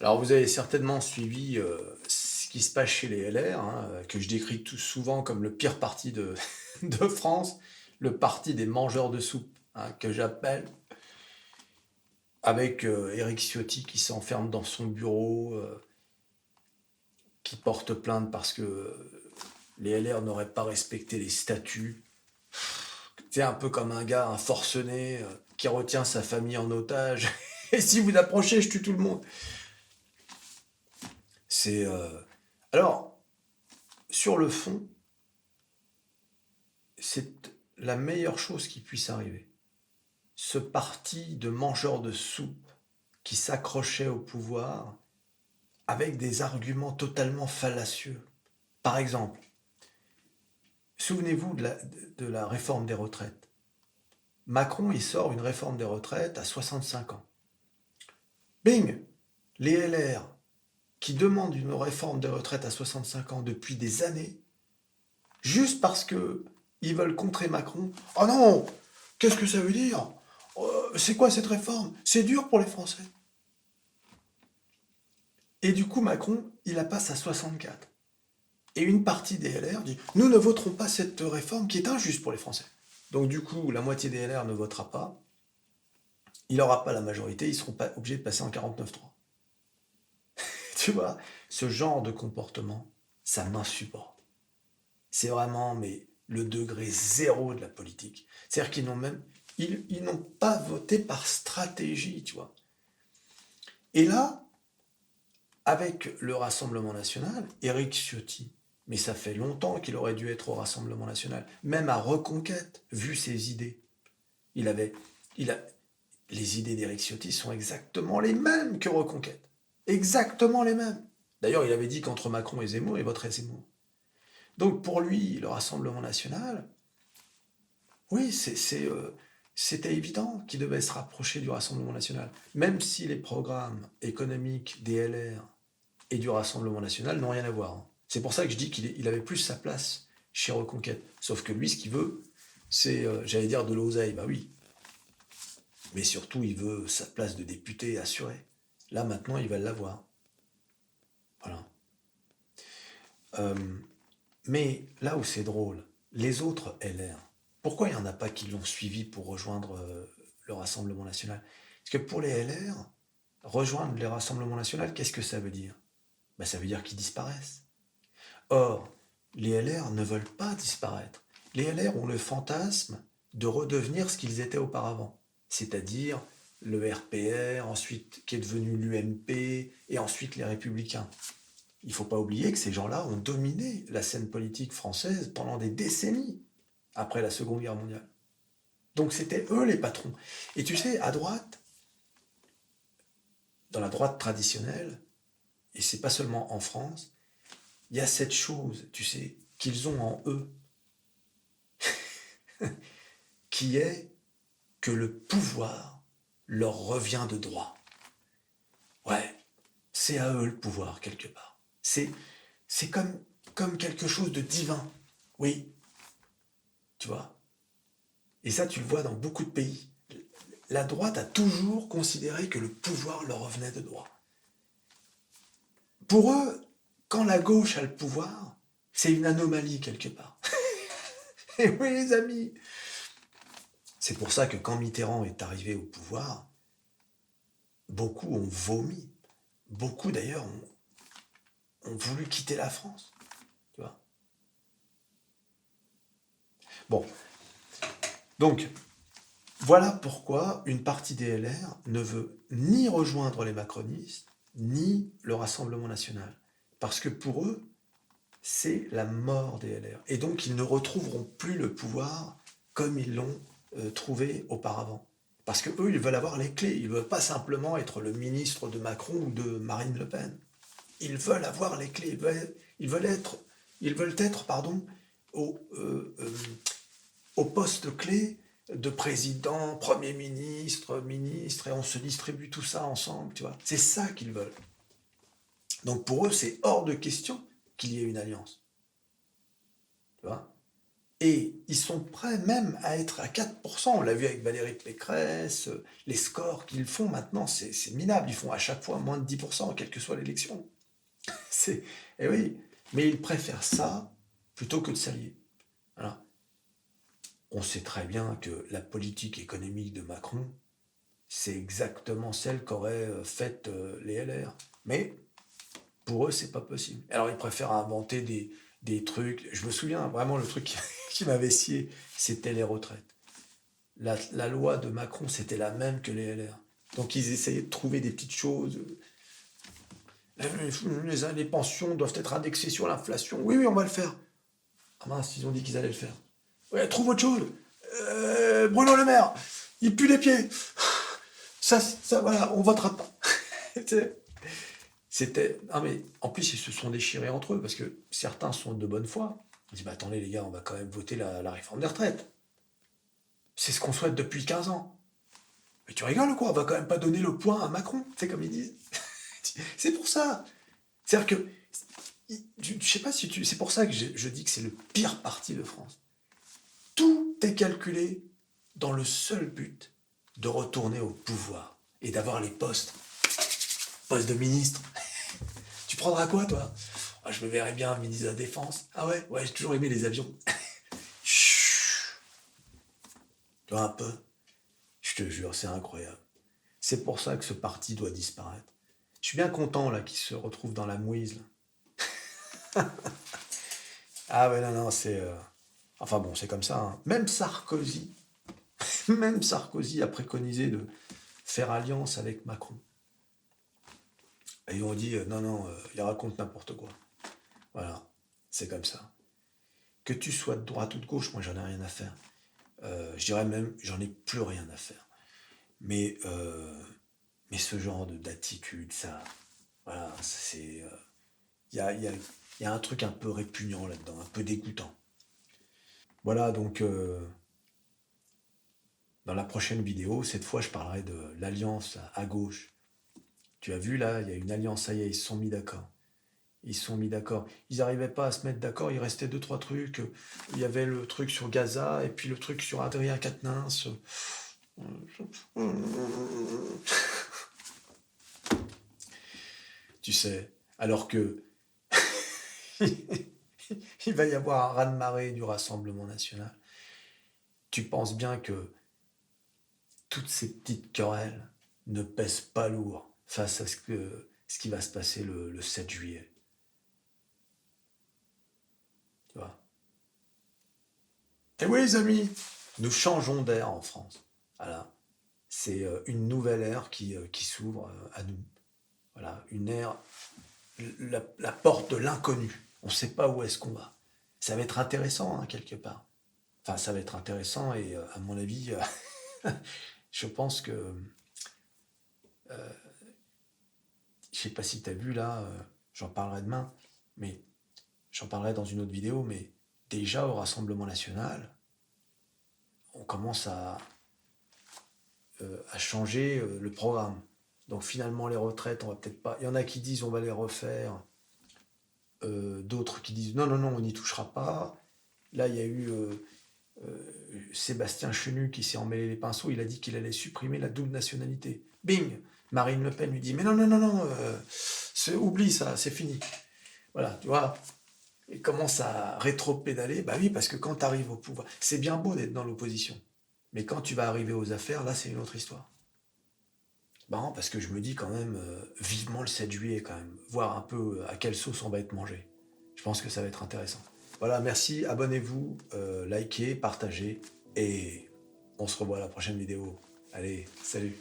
Alors, vous avez certainement suivi ce qui se passe chez les LR, hein, que je décris tout souvent comme le pire parti de, de France, le parti des mangeurs de soupe, hein, que j'appelle, avec Éric Ciotti qui s'enferme dans son bureau, qui porte plainte parce que les LR n'auraient pas respecté les statuts. C'est un peu comme un gars, un forcené, qui retient sa famille en otage. Et si vous approchez, je tue tout le monde. C'est. Alors, sur le fond, c'est la meilleure chose qui puisse arriver. Ce parti de mangeurs de soupe qui s'accrochait au pouvoir avec des arguments totalement fallacieux. Par exemple, souvenez-vous de la réforme des retraites. Macron, il sort une réforme des retraites à 65 ans. Bing! Les LR qui demandent une réforme des retraites à 65 ans depuis des années, juste parce que ils veulent contrer Macron. Oh non! Qu'est-ce que ça veut dire? C'est quoi cette réforme? C'est dur pour les Français. Et du coup, Macron, il la passe à 64. Et une partie des LR dit, nous ne voterons pas cette réforme qui est injuste pour les Français. Donc du coup, la moitié des LR ne votera pas. Il n'aura pas la majorité, ils seront pas obligés de passer en 49-3. Tu vois, ce genre de comportement, ça m'insupporte. C'est vraiment mais le degré zéro de la politique. C'est-à-dire qu'ils n'ont même ils n'ont pas voté par stratégie, tu vois. Et là, avec le Rassemblement national, Éric Ciotti, mais ça fait longtemps qu'il aurait dû être au Rassemblement national, même à Reconquête, vu ses idées. Il avait, il a, les idées d'Éric Ciotti sont exactement les mêmes que Reconquête. Exactement les mêmes. D'ailleurs, il avait dit qu'entre Macron et Zemmour, il voterait Zemmour. Donc pour lui, le Rassemblement national, oui, c'était évident qu'il devait se rapprocher du Rassemblement national. Même si les programmes économiques des LR et du Rassemblement national n'ont rien à voir, hein. C'est pour ça que je dis qu'il avait plus sa place chez Reconquête. Sauf que lui, ce qu'il veut, c'est, j'allais dire, de l'oseille. Bah oui, mais surtout, il veut sa place de député assurée. Là, maintenant, il va l'avoir. Voilà. Euh, mais là où c'est drôle, les autres LR, pourquoi il n'y en a pas qui l'ont suivi pour rejoindre le Rassemblement national? Parce que pour les LR, rejoindre le Rassemblement national, qu'est-ce que ça veut dire? Ben, ça veut dire qu'ils disparaissent. Or, les LR ne veulent pas disparaître. Les LR ont le fantasme de redevenir ce qu'ils étaient auparavant, c'est-à-dire le RPR, ensuite qui est devenu l'UMP, et ensuite les Républicains. Il ne faut pas oublier que ces gens-là ont dominé la scène politique française pendant des décennies après la Seconde Guerre mondiale. Donc c'était eux les patrons. Et tu sais, à droite, dans la droite traditionnelle, et c'est pas seulement en France, il y a cette chose, tu sais, qu'ils ont en eux, qui est que le pouvoir leur revient de droit. Ouais, c'est à eux le pouvoir quelque part. C'est comme quelque chose de divin. Oui, tu vois. Et ça, tu le vois dans beaucoup de pays. La droite a toujours considéré que le pouvoir leur revenait de droit. Pour eux, quand la gauche a le pouvoir, c'est une anomalie quelque part. Et oui, les amis. C'est pour ça que quand Mitterrand est arrivé au pouvoir, beaucoup ont vomi. Beaucoup d'ailleurs ont voulu quitter la France. Tu vois. Bon, donc voilà pourquoi une partie des LR ne veut ni rejoindre les macronistes, ni le Rassemblement national. Parce que pour eux, c'est la mort des LR. Et donc, ils ne retrouveront plus le pouvoir comme ils l'ont trouvé auparavant. Parce qu'eux, ils veulent avoir les clés. Ils ne veulent pas simplement être le ministre de Macron ou de Marine Le Pen. Ils veulent avoir les clés. Ils veulent être au, euh, euh, au poste clé de président, premier ministre, ministre, et on se distribue tout ça ensemble, tu vois. C'est ça qu'ils veulent. Donc pour eux, c'est hors de question qu'il y ait une alliance. Tu vois. Et ils sont prêts même à être à 4%. On l'a vu avec Valérie Pécresse, les scores qu'ils font maintenant, c'est minable. Ils font à chaque fois moins de 10%, quelle que soit l'élection. C'est, eh oui, mais ils préfèrent ça plutôt que de s'allier. Voilà. On sait très bien que la politique économique de Macron, c'est exactement celle qu'auraient faite les LR. Mais pour eux, c'est pas possible. Alors ils préfèrent inventer des trucs. Je me souviens vraiment le truc qui m'avait scié, c'était les retraites. La loi de Macron, c'était la même que les LR. Donc ils essayaient de trouver des petites choses. Les pensions doivent être indexées sur l'inflation. Oui, oui, on va le faire. Ah mince, ils ont dit qu'ils allaient le faire. Ouais, trouve autre chose. Bruno Le Maire, il pue les pieds. Ça, voilà, on votera pas. C'était. Ah, mais en plus, ils se sont déchirés entre eux parce que certains sont de bonne foi. Ils disent bah, attendez, les gars, on va quand même voter la réforme des retraites. C'est ce qu'on souhaite depuis 15 ans. Mais tu rigoles ou quoi? On va quand même pas donner le point à Macron. C'est comme ils disent. C'est pour ça. C'est-à-dire que. Je sais pas si tu. C'est pour ça que je dis que c'est le pire parti de France. Tout est calculé dans le seul but de retourner au pouvoir et d'avoir les postes. Postes de ministre. Tu prendras quoi, toi? Ah, je me verrais bien ministre de la Défense. Ah ouais? Ouais, j'ai toujours aimé les avions. Chut. Tu vois un peu? Je te jure, c'est incroyable. C'est pour ça que ce parti doit disparaître. Je suis bien content là qu'il se retrouve dans la mouise. Là. Ah ouais, non, non, c'est... Enfin bon, c'est comme ça. Hein. Même Sarkozy a préconisé de faire alliance avec Macron. Et ils ont dit, non, non, il raconte n'importe quoi. Voilà, c'est comme ça. Que tu sois de droite ou de gauche, moi j'en ai rien à faire. Je dirais même, j'en ai plus rien à faire. Mais ce genre d'attitude, ça, voilà, c'est... Il y a un truc un peu répugnant là-dedans, un peu dégoûtant. Voilà, donc, dans la prochaine vidéo, cette fois, je parlerai de l'alliance à gauche. Tu as vu, là, il y a une alliance, ça y est, ils se sont mis d'accord. Ils se sont mis d'accord. Ils n'arrivaient pas à se mettre d'accord, il restait deux, trois trucs. Il y avait le truc sur Gaza, et puis le truc sur Adrien Quatennens. Tu sais, alors que il va y avoir un raz-de-marée du Rassemblement national. Tu penses bien que toutes ces petites querelles ne pèsent pas lourd face à ce qui va se passer le 7 juillet. Tu vois. Et oui, les amis, nous changeons d'air en France. Voilà. C'est une nouvelle ère qui s'ouvre à nous. Voilà, une ère, la porte de l'inconnu. On ne sait pas où est-ce qu'on va. Ça va être intéressant, hein, quelque part. Enfin, ça va être intéressant et à mon avis, je pense que, je sais pas si tu as vu là, j'en parlerai demain, mais j'en parlerai dans une autre vidéo, mais déjà au Rassemblement national, on commence à changer le programme. Donc finalement les retraites, on va peut-être pas. Il y en a qui disent on va les refaire, d'autres qui disent non, non, non, on n'y touchera pas. Là, il y a eu Sébastien Chenu qui s'est emmêlé les pinceaux, il a dit qu'il allait supprimer la double nationalité. Bing! Marine Le Pen lui dit mais non, non, non, non, oublie ça, c'est fini. Voilà, tu vois. Il commence à rétro-pédaler. Bah oui, parce que quand tu arrives au pouvoir, c'est bien beau d'être dans l'opposition. Mais quand tu vas arriver aux affaires, là, c'est une autre histoire. Marrant, parce que je me dis quand même, vivement le 7 juillet, quand même. Voir un peu à quelle sauce on va être mangé. Je pense que ça va être intéressant. Voilà, merci, abonnez-vous, likez, partagez, et on se revoit à la prochaine vidéo. Allez, salut!